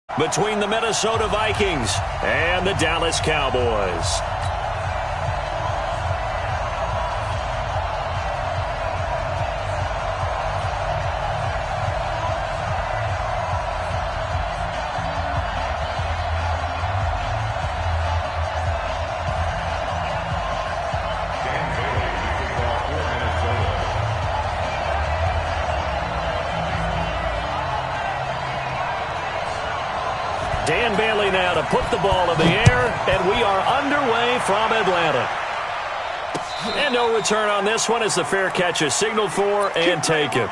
between the Minnesota Vikings and the Dallas Cowboys. Dan Bailey now to put the ball in the air, and we are underway from Atlanta. And no return on this one as the fair catch is signaled for and taken.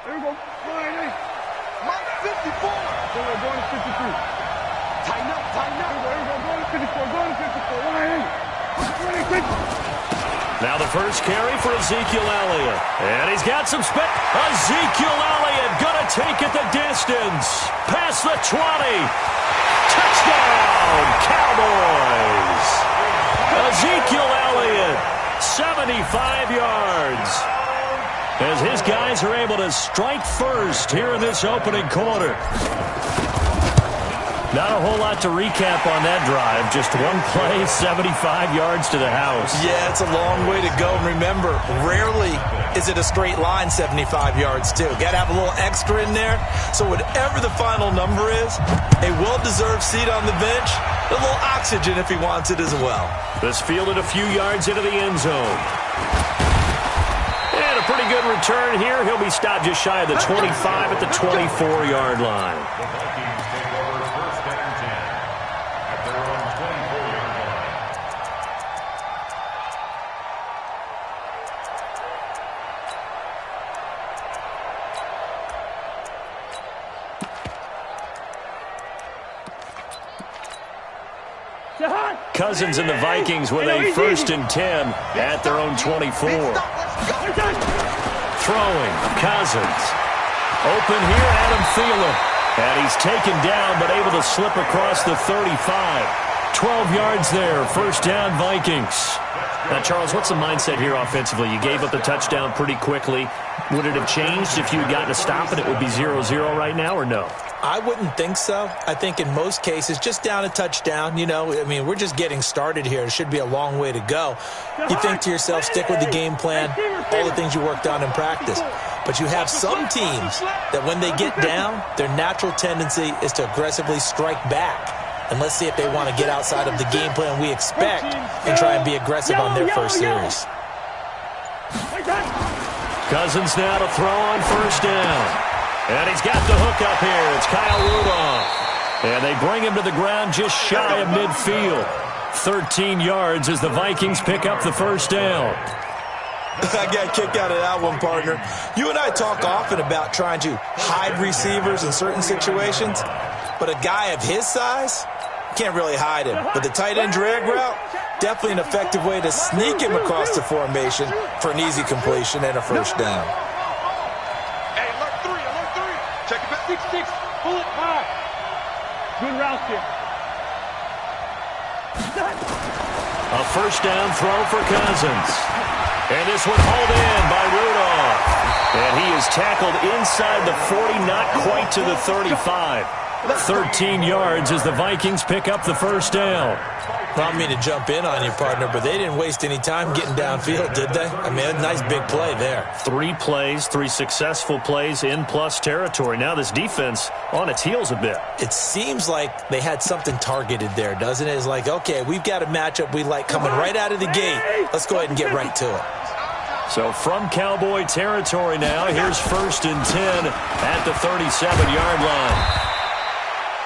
There we go. Line 8. Mark 54. So we're going to 53. Tighten up, tighten up. There we go. Going to 54. Going to 54. Line 8. Now the first carry for Ezekiel Elliott. And he's got some spit. Ezekiel Elliott going to take it the distance. Past the 20. Touchdown, Cowboys. Ezekiel Elliott, 75 yards. As his guys are able to strike first here in this opening quarter. Not a whole lot to recap on that drive. Just one play, 75 yards to the house. Yeah, it's a long way to go. Remember, rarely is it a straight line 75 yards, too. Got to have a little extra in there. So whatever the final number is, a well-deserved seat on the bench, a little oxygen if he wants it as well. This fielded a few yards into the end zone. And a pretty good return here. He'll be stopped just shy of the 25 at the 24-yard line. Cousins and the Vikings with a 1st and 10 at their own 24. Throwing, Cousins. Open here, Adam Thielen. And he's taken down, but able to slip across the 35. 12 yards there, 1st down Vikings. Now, Charles, what's the mindset here offensively? You gave up the touchdown pretty quickly. Would it have changed if you had gotten a stop and it would be 0-0 right now, or no? I wouldn't think so. I think in most cases, just down a touchdown, you know, I mean, we're just getting started here. It should be a long way to go. You think to yourself, stick with the game plan, all the things you worked on in practice. But you have some teams that when they get down, their natural tendency is to aggressively strike back. And let's see if they want to get outside of the game plan we expect and try and be aggressive on their first series. Cousins now to throw on 1st down. And he's got the hook up here. It's Kyle Rudolph. And they bring him to the ground just shy of midfield. 13 yards as the Vikings pick up the 1st down. I got a kick out of that one, partner. You and I talk often about trying to hide receivers in certain situations. But a guy of his size, can't really hide him. But the tight end drag route, definitely an effective way to sneak him across the formation for an easy completion and a 1st down. Check it back. 6-6. Pull it high. Good route here. A 1st down throw for Cousins. And this one hauled in by Rudolph. And he is tackled inside the 40, not quite to the 35. 13 yards as the Vikings pick up the 1st down. I don't mean to jump in on you, partner, but they didn't waste any time getting downfield, did they? I mean, a nice big play there. 3 plays, 3 successful plays in plus territory. Now this defense on its heels a bit. It seems like they had something targeted there, doesn't it? It's like, okay, we've got a matchup we like coming right out of the gate. Let's go ahead and get right to it. So from Cowboy territory now, here's 1st and 10 at the 37-yard line.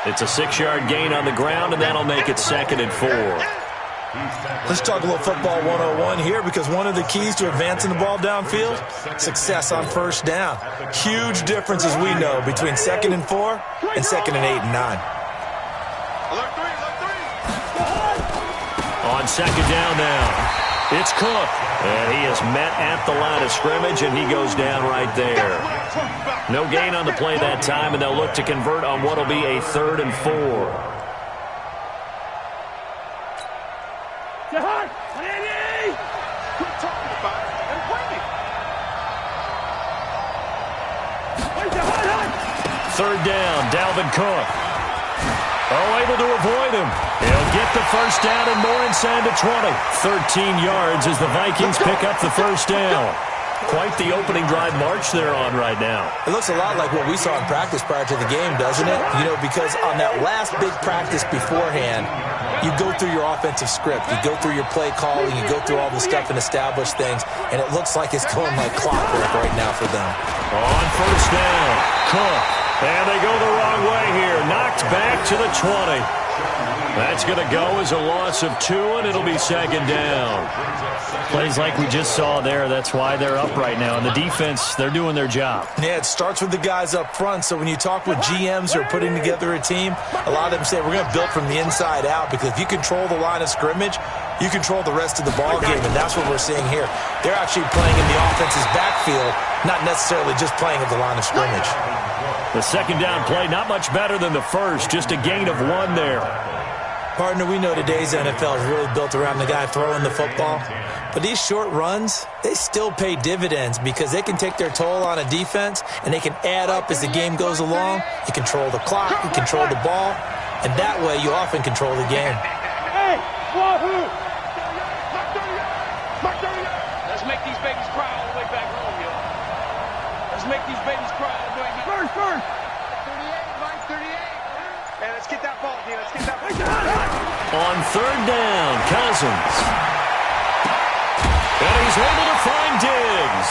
It's a 6-yard gain on the ground, and that'll make it 2nd and 4. Let's talk a little football 101 here, because one of the keys to advancing the ball downfield, success on 1st down. Huge difference, as we know, between 2nd and 4 and 2nd and 8 and 9. On 2nd down now. It's Cook, and he is met at the line of scrimmage, and he goes down right there. No gain on the play that time, and they'll look to convert on what will be a 3rd and 4. Third down, Dalvin Cook. Oh, able to avoid him. He'll get the first down and more inside the 20. 13 yards as the Vikings pick up the first down. Quite the opening drive march they're on right now. It looks a lot like what we saw in practice prior to the game, doesn't it? You know, because on that last big practice beforehand, you go through your offensive script. You go through your play calling. You go through all the stuff and establish things. And it looks like it's going like clockwork right now for them. On first down, Cook. And they go the wrong way here. Knocked back to the 20. That's going to go as a loss of 2, and it'll be 2nd down. Plays like we just saw there. That's why they're up right now. And the defense, they're doing their job. Yeah, it starts with the guys up front. So when you talk with GMs who are putting together a team, a lot of them say we're going to build from the inside out, because if you control the line of scrimmage, you control the rest of the ball game, and that's what we're seeing here. They're actually playing in the offense's backfield, not necessarily just playing at the line of scrimmage. The 2nd down play, not much better than the first, just a gain of 1 there. Partner, we know today's NFL is really built around the guy throwing the football. But these short runs, they still pay dividends because they can take their toll on a defense, and they can add up as the game goes along. You control the clock, you control the ball, and that way you often control the game. Hey, wahoo! Let's make these babies cry all the way back home, yo. Let's make these babies cry all the way back home. First. 38, Mike, 38. Hey, let's get that ball, dude. Let's get that ball. On 3rd down, Cousins. And he's able to find Diggs.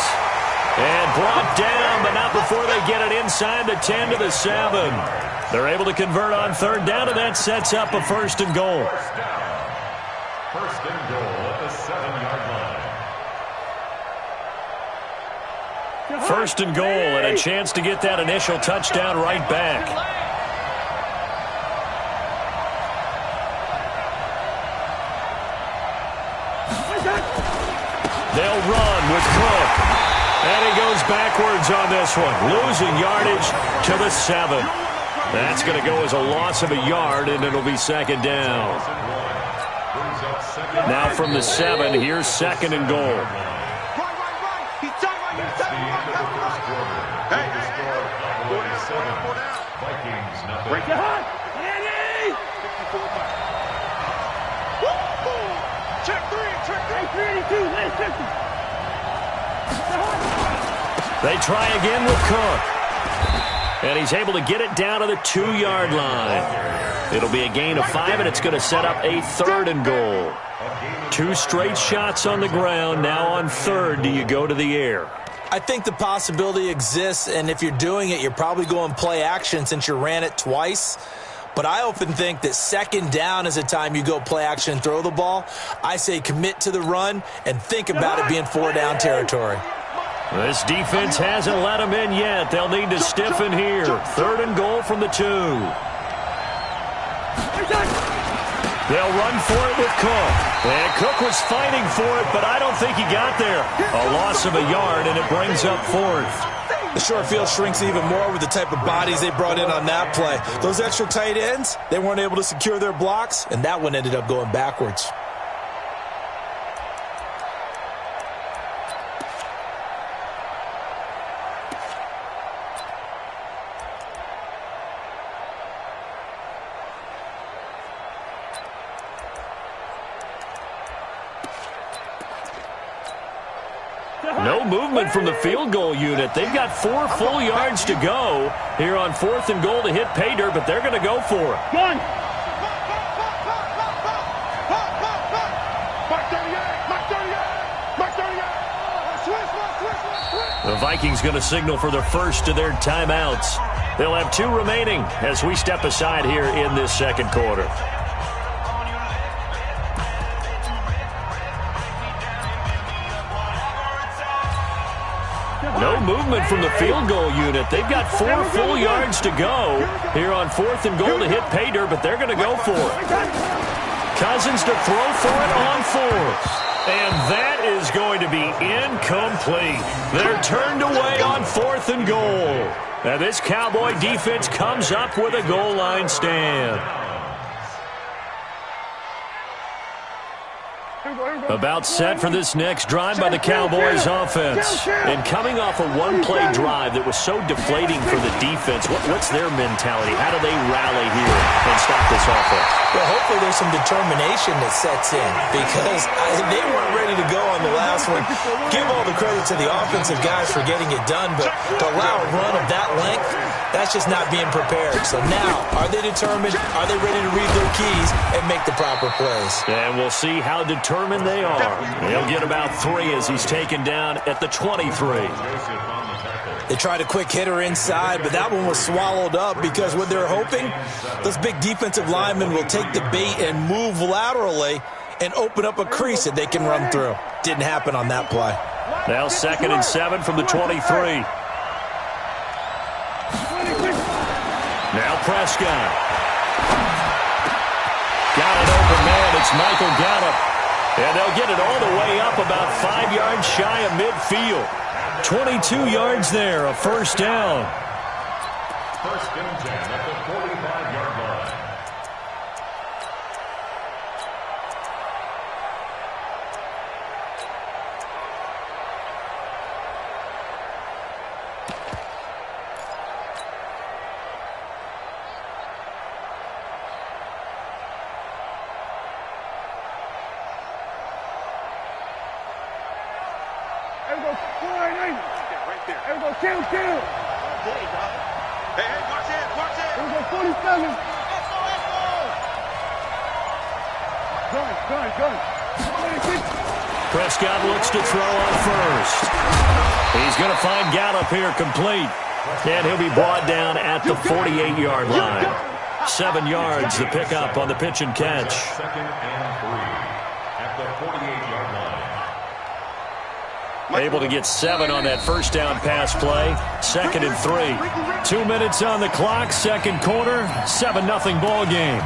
And brought down, but not before they get it inside the 10 to the 7. They're able to convert on 3rd down, and that sets up a 1st and goal. First and goal at the 7-yard line. 1st and goal, and a chance to get that initial touchdown right back. They'll run with Cook. And he goes backwards on this one, losing yardage to the 7. That's going to go as a loss of a yard, and it'll be 2nd down. Now from the 7, here's 2nd and goal. Break your heart! Andy! Check 3, check 3. 382, last 50. They try again with Cook. And he's able to get it down to the 2-yard line. It'll be a gain of 5, and it's going to set up a 3rd and goal. 2 straight shots on the ground. Now on 3rd, do you go to the air? I think the possibility exists, and if you're doing it, you're probably going play action since you ran it twice. But I often think that 2nd down is a time you go play action and throw the ball. I say commit to the run and think about it being 4-down territory. This defense hasn't let them in yet. They'll need to stiffen here. 3rd and goal from the 2. They'll run for it with Cook. And Cook was fighting for it, but I don't think he got there. A loss of a yard, and it brings up 4th. The short field shrinks even more with the type of bodies they brought in on that play. Those extra tight ends, they weren't able to secure their blocks, and that one ended up going backwards. No movement from the field goal unit. They've got 4 full yards to go here on 4th and goal to hit pay dirt, but they're going to go for it. Gun! The Vikings going to signal for the first of their timeouts. They'll have 2 remaining as we step aside here in this 2nd quarter. No movement from the field goal unit. They've got 4 full yards to go here on 4th and goal to hit pay dirt, but they're going to go for it. Cousins to throw for it on 4th. And that is going to be incomplete. They're turned away on 4th and goal. Now this Cowboy defense comes up with a goal line stand. About set for this next drive by the Cowboys offense. And coming off a one-play drive that was so deflating for the defense, what's their mentality? How do they rally here and stop this offense? Well, hopefully there's some determination that sets in because they weren't ready to go on the last one. Give all the credit to the offensive guys for getting it done, but to allow a run of that length, that's just not being prepared. So now, are they determined? Are they ready to read their keys and make the proper plays? And we'll see how determined they are. He'll get about 3 as he's taken down at the 23. They tried a quick hitter inside, but that one was swallowed up because what they're hoping, those big defensive linemen will take the bait and move laterally and open up a crease that they can run through. Didn't happen on that play. Now 2nd and 7 from the 23. Now Prescott. Got an open man. It's Michael Gallup. And they'll get it all the way up about 5 yards shy of midfield. 22 yards there, a first down. First and 10 at the 45-yard line. Prescott looks to throw on first. He's going to find Gallup here complete. And he'll be brought down at the 48-yard line. 7 yards, the pickup on the pitch and catch. 2nd and 3 at the 48-yard line. Able to get 7 on that first down pass play. 2nd and 3. 2 minutes on the clock, second quarter. 7-0 ball game.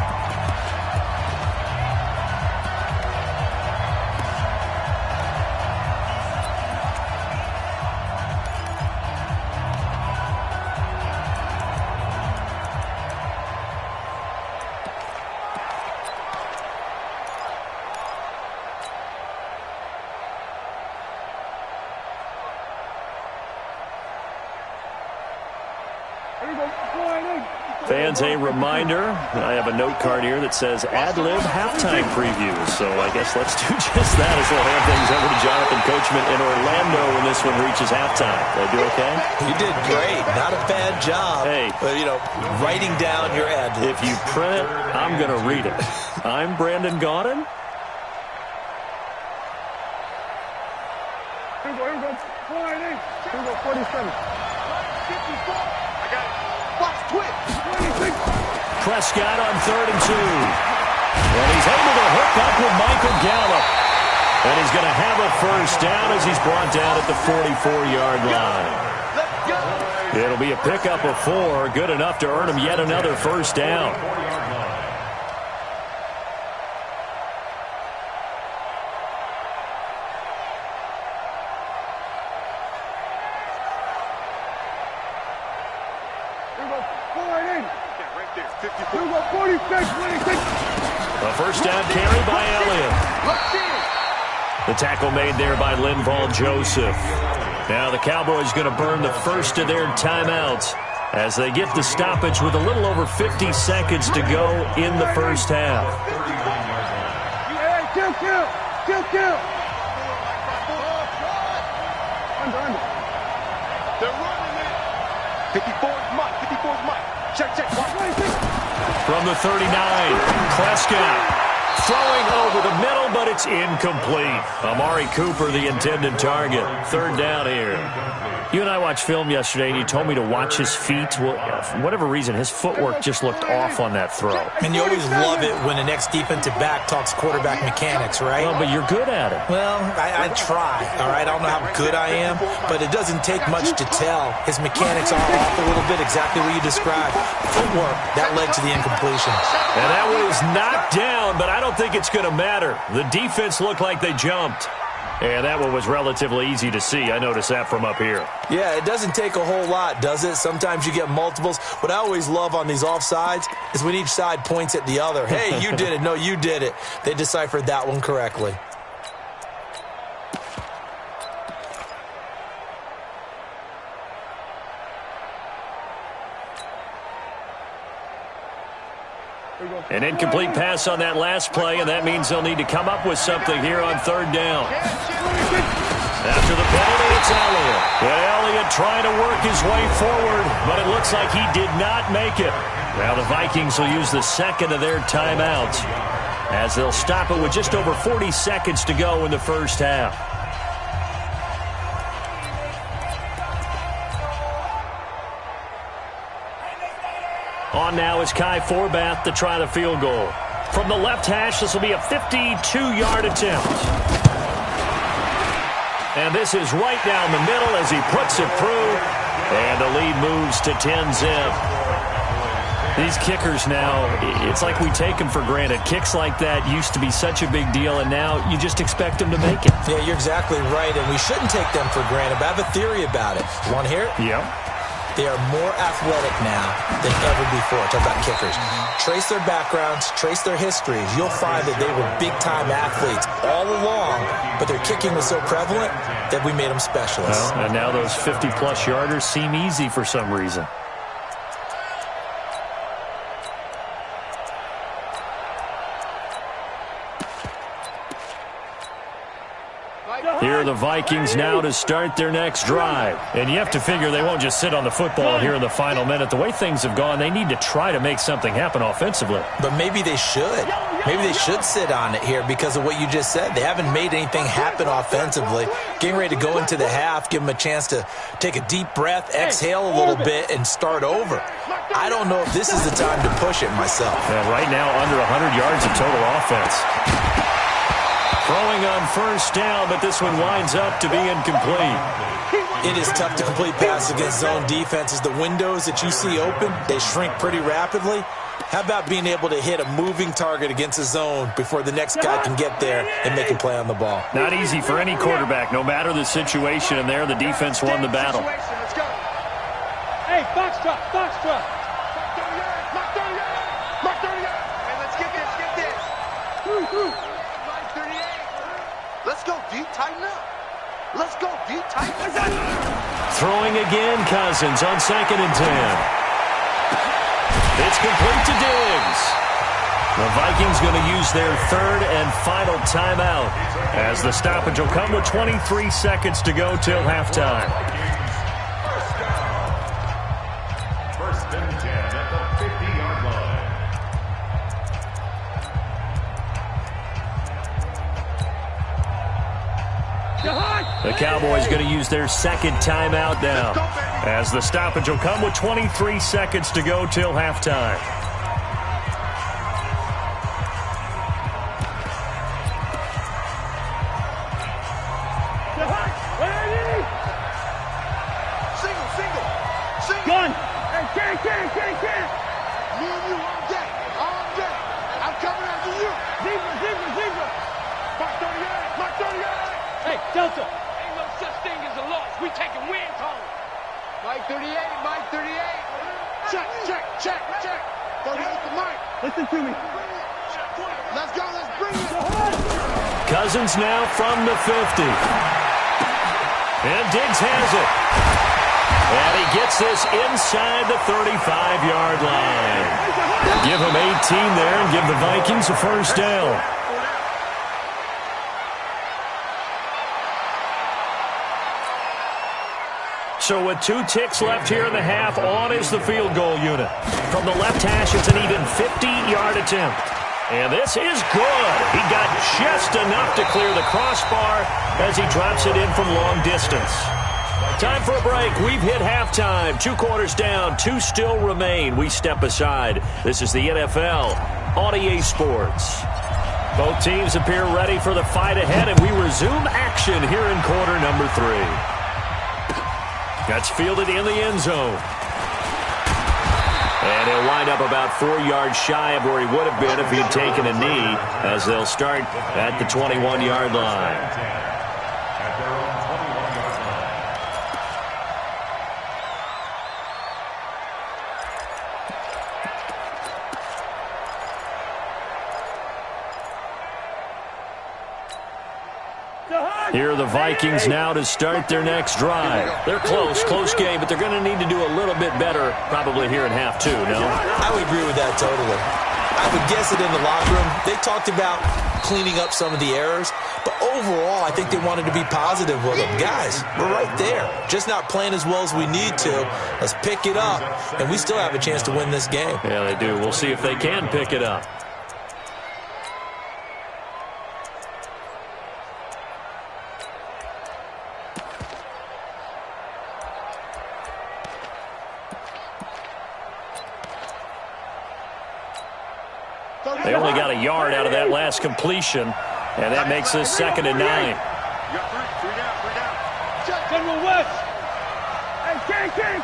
Fans, a reminder, I have a note card here that says ad-lib halftime preview. So I guess let's do just that as we'll hand things over to Jonathan Coachman in Orlando when this one reaches halftime. Did I do okay? You did great. Not a bad job. Hey. But, writing down your ad-libs. If you print it, I'm going to read it. I'm Brandon Gaudin. Here we go. 47. 54. I got it. Watch twitch. Prescott on 3rd and 2. And he's able to hook up with Michael Gallup. And he's going to have a first down as he's brought down at the 44-yard line. It'll be a pickup of 4. Good enough to earn him yet another first down. A first down carry by Elliott. The tackle made there by Linval Joseph. Now the Cowboys going to burn the first of their timeouts as they get the stoppage with a little over 50 seconds to go in the first half. Kill. Under. They're running it. 54 is Mike. 54 is Mike. Check. From the 39, Prescott throwing over the middle, but it's incomplete. Amari Cooper, the intended target. 3rd down here. You and I watched film yesterday, and you told me to watch his feet. Well, for whatever reason, his footwork just looked off on that throw. And you always love it when the next defensive back talks quarterback mechanics, right? Well, but you're good at it. Well, I try, all right? I don't know how good I am, but it doesn't take much to tell. His mechanics are off a little bit, exactly what you described. Footwork, that led to the incompletion. And that was knocked down, but I don't don't think it's going to matter. The defense looked like they jumped. And that one was relatively easy to see. I noticed that from up here. Yeah, it doesn't take a whole lot, does it? Sometimes you get multiples. What I always love on these offsides is when each side points at the other. Hey, you did it. No, you did it. They deciphered that one correctly. An incomplete pass on that last play, and that means they'll need to come up with something here on third down. After the penalty, it's Elliott. And Elliott trying to work his way forward, but it looks like he did not make it. Now the Vikings will use the second of their timeouts as they'll stop it with just over 40 seconds to go in the first half. On now is Kai Forbath to try the field goal. From the left hash, this will be a 52-yard attempt. And this is right down the middle as he puts it through. And the lead moves to 10-zip. These kickers now, it's like we take them for granted. Kicks like that used to be such a big deal, and now you just expect them to make it. Yeah, you're exactly right, and we shouldn't take them for granted. But I have a theory about it. You want to hear it? Yep. They are more athletic now than ever before. Talk about kickers. Trace their backgrounds, trace their histories. You'll find that they were big-time athletes all along, but their kicking was so prevalent that we made them specialists. Well, and now those 50-plus yarders seem easy for some reason. Here are the Vikings now to start their next drive. And you have to figure they won't just sit on the football here in the final minute. The way things have gone, they need to try to make something happen offensively. But maybe they should. Maybe they should sit on it here because of what you just said. They haven't made anything happen offensively. Getting ready to go into the half, give them a chance to take a deep breath, exhale a little bit, and start over. I don't know if this is the time to push it myself. Yeah, right now, under 100 yards of total offense. Throwing on first down, but this one winds up to be incomplete. It is tough to complete passes against zone defenses. The windows that you see open, they shrink pretty rapidly. How about being able to hit a moving target against a zone before the next guy can get there and make a play on the ball? Not easy for any quarterback, no matter the situation, and there the defense won the battle. Hey, box truck, box truck. Mark 38, Mark 38. Hey, let's get this. Let's go deep, tighten up. Let's go deep, tighten up. Throwing again, Cousins on 2nd and 10. It's complete to Diggs. The Vikings going to use their third and final timeout as the stoppage will come with 23 seconds to go till halftime. First and 10 at the 50-yard line. The Cowboys going to use their second timeout now as the stoppage will come with 23 seconds to go till halftime. Single. Gun. Hey, can. Me and you all day. I'm coming after you. Zebra. Mark 38. Hey, Delta. Ain't no such thing as a loss. We taking wins home. Mike 38. Check. 38 to Mike. Listen to me. Let's go. Let's bring it. Cousins now from the 50. And Diggs has it. And he gets this inside the 35-yard line. Give him 18 there and give the Vikings a first down. So with 2 ticks left here in the half, on is the field goal unit. From the left hash, it's an even 50-yard attempt. And this is good. He got just enough to clear the crossbar as he drops it in from long distance. Time for a break. We've hit halftime. 2 quarters down, 2 still remain. We step aside. This is the NFL on EA Sports. Both teams appear ready for the fight ahead, and we resume action here in quarter number 3. That's fielded in the end zone. And he'll wind up about 4 yards shy of where he would have been if he'd taken a knee, as they'll start at the 21-yard line. Here are the Vikings now to start their next drive. They're close game, but they're going to need to do a little bit better probably here in half two, no? I would agree with that totally. I would guess it in the locker room. They talked about cleaning up some of the errors, but overall, I think they wanted to be positive with them. Guys, we're right there. Just not playing as well as we need to. Let's pick it up, and we still have a chance to win this game. Yeah, they do. We'll see if they can pick it up. They only got a yard out of that last completion, and that makes this 2nd and 9. General West. Hey, Ken.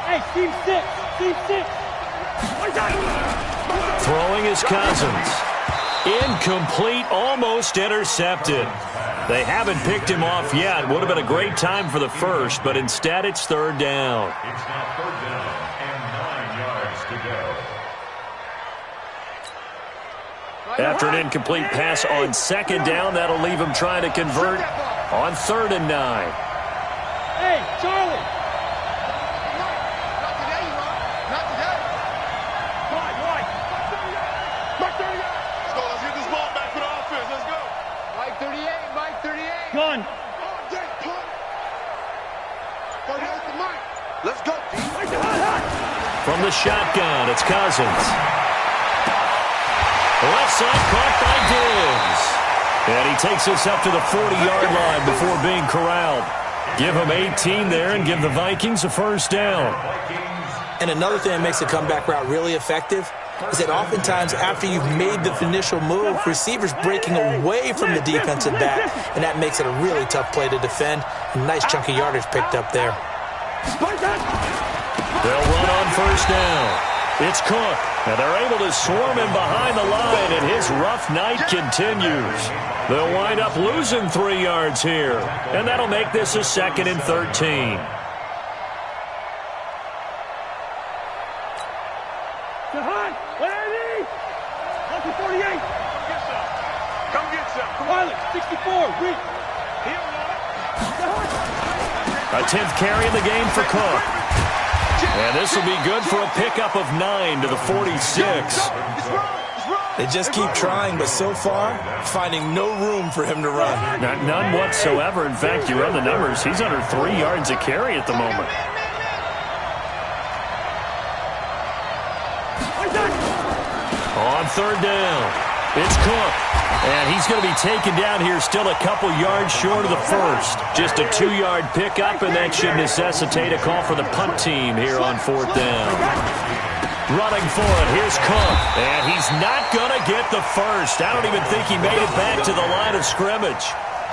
Hey, Steve 6. Throwing is Cousins. Incomplete, almost intercepted. They haven't picked him off yet. Would have been a great time for the first, but instead it's 3rd down. It's now 3rd down and 9 yards to go. After an incomplete pass on 2nd down, that'll leave him trying to convert on 3rd and 9. Hey, Charlie. Not today, Ron. Not today. Wide. Mike 38. Let's go. Let's get this ball back for the offense. Let's go. Mike 38. Gun. Let's go. From the shotgun, it's Cousins. Left side caught by Diggs. And he takes us up to the 40-yard line before being corralled. Give him 18 there and give the Vikings a 1st down. And another thing that makes the comeback route really effective is that oftentimes after you've made the initial move, receivers breaking away from the defensive back, and that makes it a really tough play to defend. A nice chunk of yardage picked up there. They'll run on 1st down. It's Cook, and they're able to swarm him behind the line, and his rough night continues. They'll wind up losing 3 yards here, and that'll make this a 2nd and 13. Jahan, what I need? 48. Come get some. Pilot, 64. Reed. A 10th carry in the game for Cook. And this will be good for a pickup of 9 to the 46. They just keep trying, but so far, finding no room for him to run. None whatsoever. In fact, you run the numbers. He's under 3 yards a carry at the moment. On 3rd down, it's Cook. And he's going to be taken down here still a couple yards short of the first. Just a 2-yard pickup, and that should necessitate a call for the punt team here on 4th down. Running for it, here's Cook. And he's not going to get the first. I don't even think he made it back to the line of scrimmage.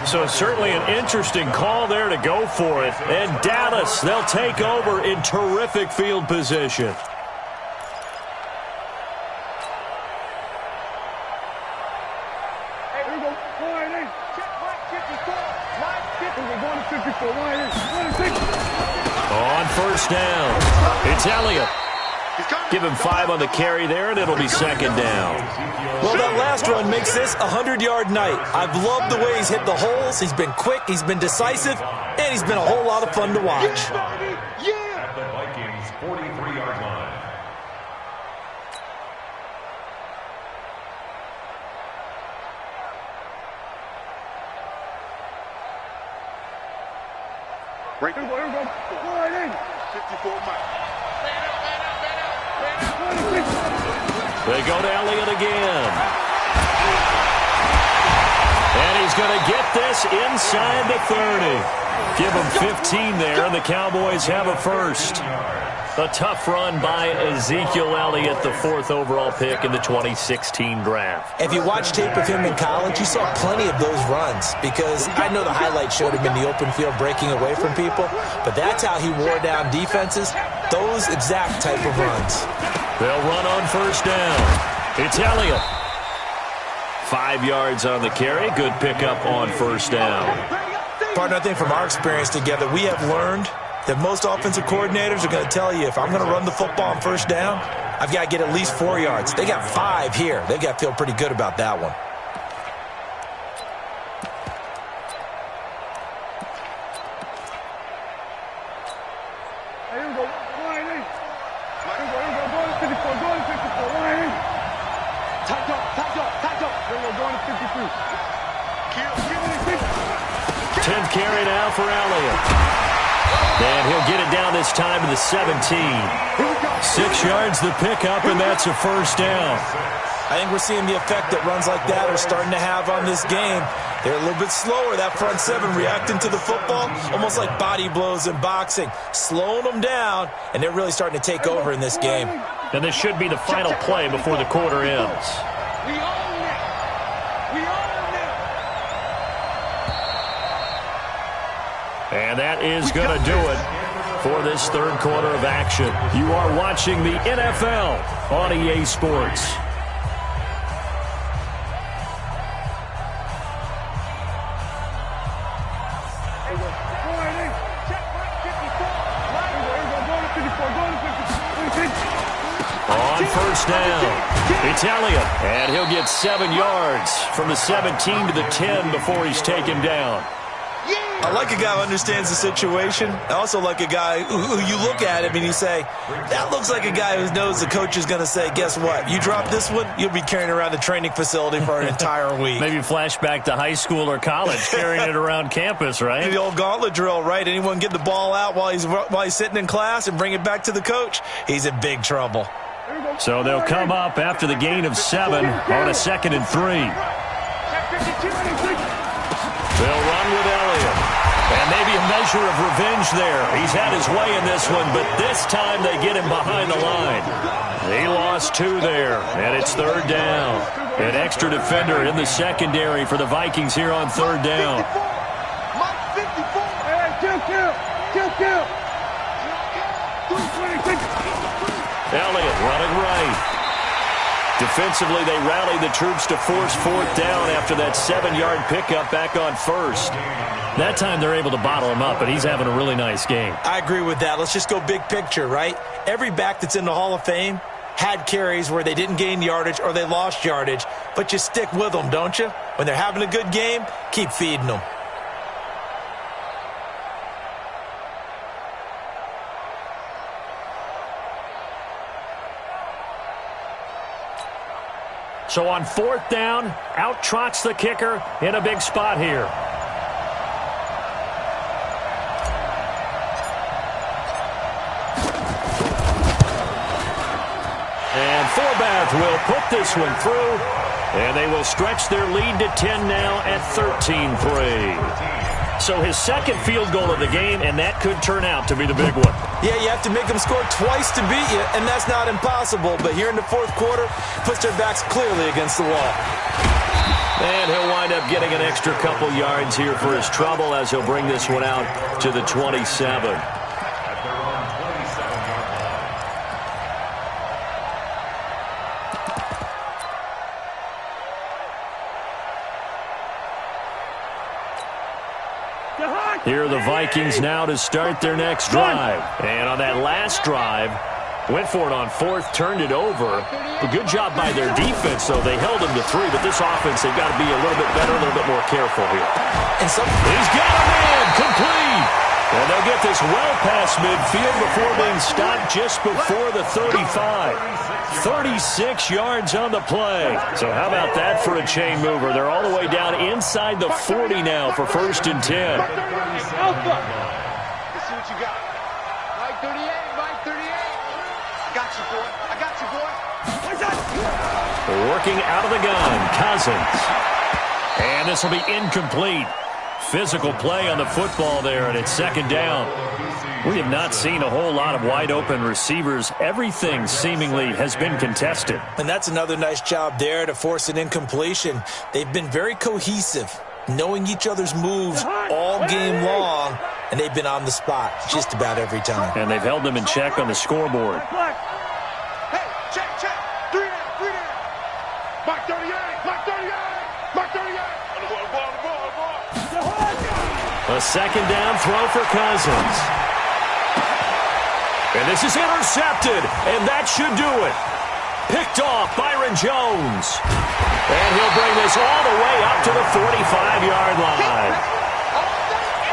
So certainly an interesting call there to go for it. And Dallas, they'll take over in terrific field position. On 1st down, it's Elliott. Give him 5 on the carry there, and it'll be 2nd down. Well, that last run makes this a 100-yard night. I've loved the way he's hit the holes. He's been quick, he's been decisive, and he's been a whole lot of fun to watch. At the Vikings' 43-yard line. Break. Here we go. Go right in. 54 miles. They go to Elliott again. And he's going to get this inside the 30. Give him 15 there, and the Cowboys have a 1st. A tough run by Ezekiel Elliott, the 4th overall pick in the 2016 draft. If you watch tape of him in college, you saw plenty of those runs because I know the highlight showed him in the open field breaking away from people, but that's how he wore down defenses, those exact type of runs. They'll run on first down. It's Elliott. 5 yards on the carry. Good pickup on first down. Partner, I think from our experience together, we have learned that most offensive coordinators are going to tell you, if I'm going to run the football on first down, I've got to get at least 4 yards. They got 5 here. They've got to feel pretty good about that one. Tenth carry now for Elliott. And he'll get it down this time to the 17. 6 yards the pickup, and that's a first down. I think we're seeing the effect that runs like that are starting to have on this game. They're a little bit slower, that front 7, reacting to the football, almost like body blows in boxing, slowing them down, and they're really starting to take over in this game. And this should be the final play before the quarter ends. And that is going to do it for this third quarter of action. You are watching the NFL on EA Sports. On first down, it's Elliott, and he'll get 7 yards from the 17 to the 10 before he's taken down. I like a guy who understands the situation. I also like a guy who you look at him and you say, that looks like a guy who knows the coach is going to say, guess what? You drop this one, you'll be carrying around the training facility for an entire week. Maybe flashback to high school or college, carrying it around campus, right? The old gauntlet drill, right? Anyone get the ball out while he's sitting in class and bring it back to the coach, he's in big trouble. So they'll come up after the gain of 7 on a 2nd and 3. They'll run with Elliott. And maybe a measure of revenge there. He's had his way in this one, but this time they get him behind the line. He lost 2 there, and it's 3rd down. An extra defender in the secondary for the Vikings here on 3rd down. Elliott running right. Defensively, they rallied the troops to force 4th down after that 7-yard pickup back on 1st. That time they're able to bottle him up, but he's having a really nice game. I agree with that. Let's just go big picture, right? Every back that's in the Hall of Fame had carries where they didn't gain yardage or they lost yardage, but you stick with them, don't you? When they're having a good game, keep feeding them. So on 4th down, out trots the kicker in a big spot here. And Forbath will put this one through, and they will stretch their lead to 10 now at 13-3. So his 2nd field goal of the game, and that could turn out to be the big one. Yeah, you have to make them score twice to beat you, and that's not impossible. But here in the 4th quarter, puts their backs clearly against the wall. And he'll wind up getting an extra couple yards here for his trouble as he'll bring this one out to the 27. Here are the Vikings now to start their next drive. And on that last drive, went for it on 4th, turned it over. A good job by their defense, though. They held them to 3, but this offense, they've got to be a little bit better, a little bit more careful here. And he's got a man, complete. And they'll get this well past midfield before being stopped just before the 35. 36 yards on the play. So how about that for a chain mover? They're all the way down inside the 40 now for 1st and 10. Let's see what you got. Mike 38, Mike 38. I got you, boy. I got you, boy. Working out of the gun, Cousins. And this will be incomplete. Physical play on the football there, and it's second down. We have not seen a whole lot of wide-open receivers. Everything seemingly has been contested. And that's another nice job there to force an incompletion. They've been very cohesive, knowing each other's moves all game long, and they've been on the spot just about every time. And they've held them in check on the scoreboard. Hey, check. 3 down. Mark 38. Mark 38. On the ball. A second down throw for Cousins. And this is intercepted, and that should do it. Picked off Byron Jones. And he'll bring this all the way up to the 45-yard line.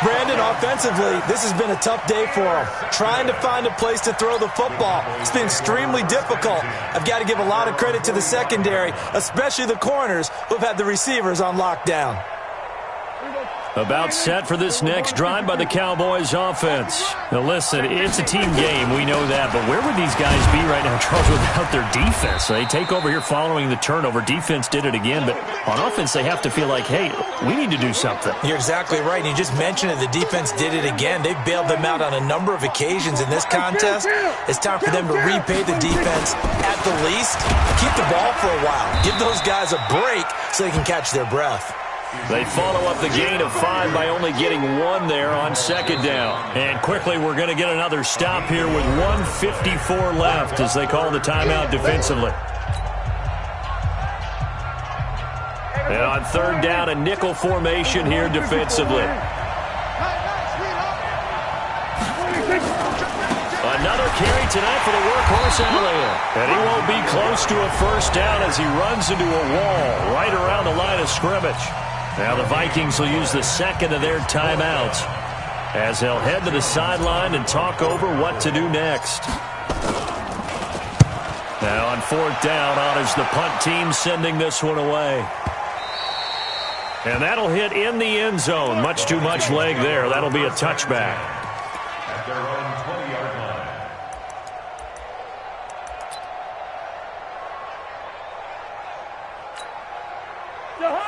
Brandon, offensively, this has been a tough day for him. Trying to find a place to throw the football. It's been extremely difficult. I've got to give a lot of credit to the secondary, especially the corners who've had the receivers on lockdown. About set for this next drive by the Cowboys offense. Now listen, it's a team game, we know that, but where would these guys be right now, Charles, without their defense? They take over here following the turnover. Defense did it again, but on offense they have to feel like, hey, we need to do something. You're exactly right. You just mentioned it. The defense did it again. They've bailed them out on a number of occasions in this contest. It's time for them to repay the defense at the least. Keep the ball for a while. Give those guys a break so they can catch their breath. They follow up the gain of 5 by only getting 1 there on second down. And quickly we're going to get another stop here with 1:54 left as they call the timeout defensively. And on third down, a nickel formation here defensively. Another carry tonight for the workhorse Elliott. And he won't be close to a first down as he runs into a wall right around the line of scrimmage. Now the Vikings will use the second of their timeouts as they'll head to the sideline and talk over what to do next. Now on fourth down, honors the punt team sending this one away. And that'll hit in the end zone. Much too much leg there. That'll be a touchback. At their own 20-yard line.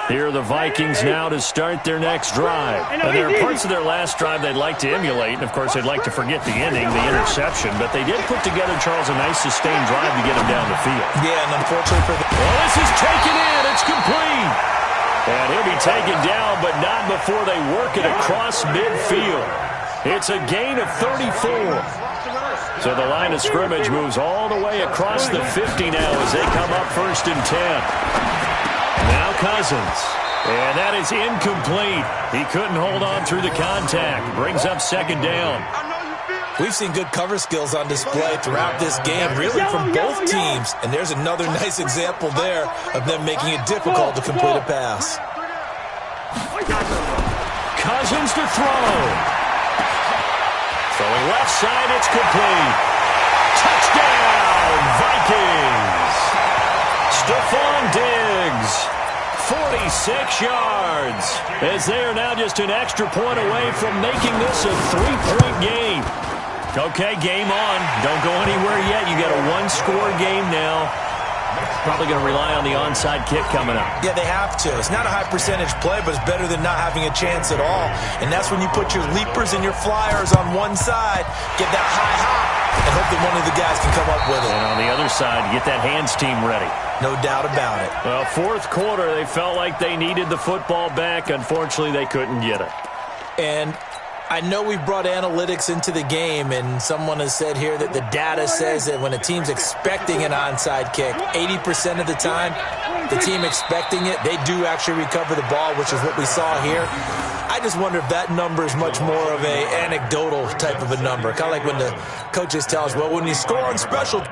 Here are the Vikings now to start their next drive. And there are parts of their last drive they'd like to emulate. And, of course, they'd like to forget the ending, the interception. But they did put together, Charles, a nice sustained drive to get them down the field. Yeah, and unfortunately for the... Well, this is taken in. It's complete. And he'll be taken down, but not before they work it across midfield. It's a gain of 34. So the line of scrimmage moves all the way across the 50 now as they come up 1st and 10. Now Cousins. And that is incomplete. He couldn't hold on through the contact. Brings up second down. We've seen good cover skills on display throughout this game, really from both teams. And there's another nice example there of them making it difficult to complete a pass. Cousins to throw. Throwing left side, it's complete. Touchdown, Vikings. Stephon Diggs, 46 yards, as they are now just an extra point away from making this a 3-point game. Okay, game on. Don't go anywhere yet. You got a 1-score game now. Probably going to rely on the onside kick coming up. Yeah, they have to. It's not a high percentage play, but it's better than not having a chance at all. And that's when you put your leapers and your flyers on one side, get that high hop, and hope that one of the guys can come up with it. And on the other side, get that hands team ready. No doubt about it. Well, fourth quarter, they felt like they needed the football back. Unfortunately, they couldn't get it. And I know we brought analytics into the game, and someone has said here that the data says that when a team's expecting an onside kick, 80% of the time, the team expecting it, they do actually recover the ball, which is what we saw here. I just wonder if that number is much more of an anecdotal type of a number, kind of like when the coaches tell us, well, when you score on special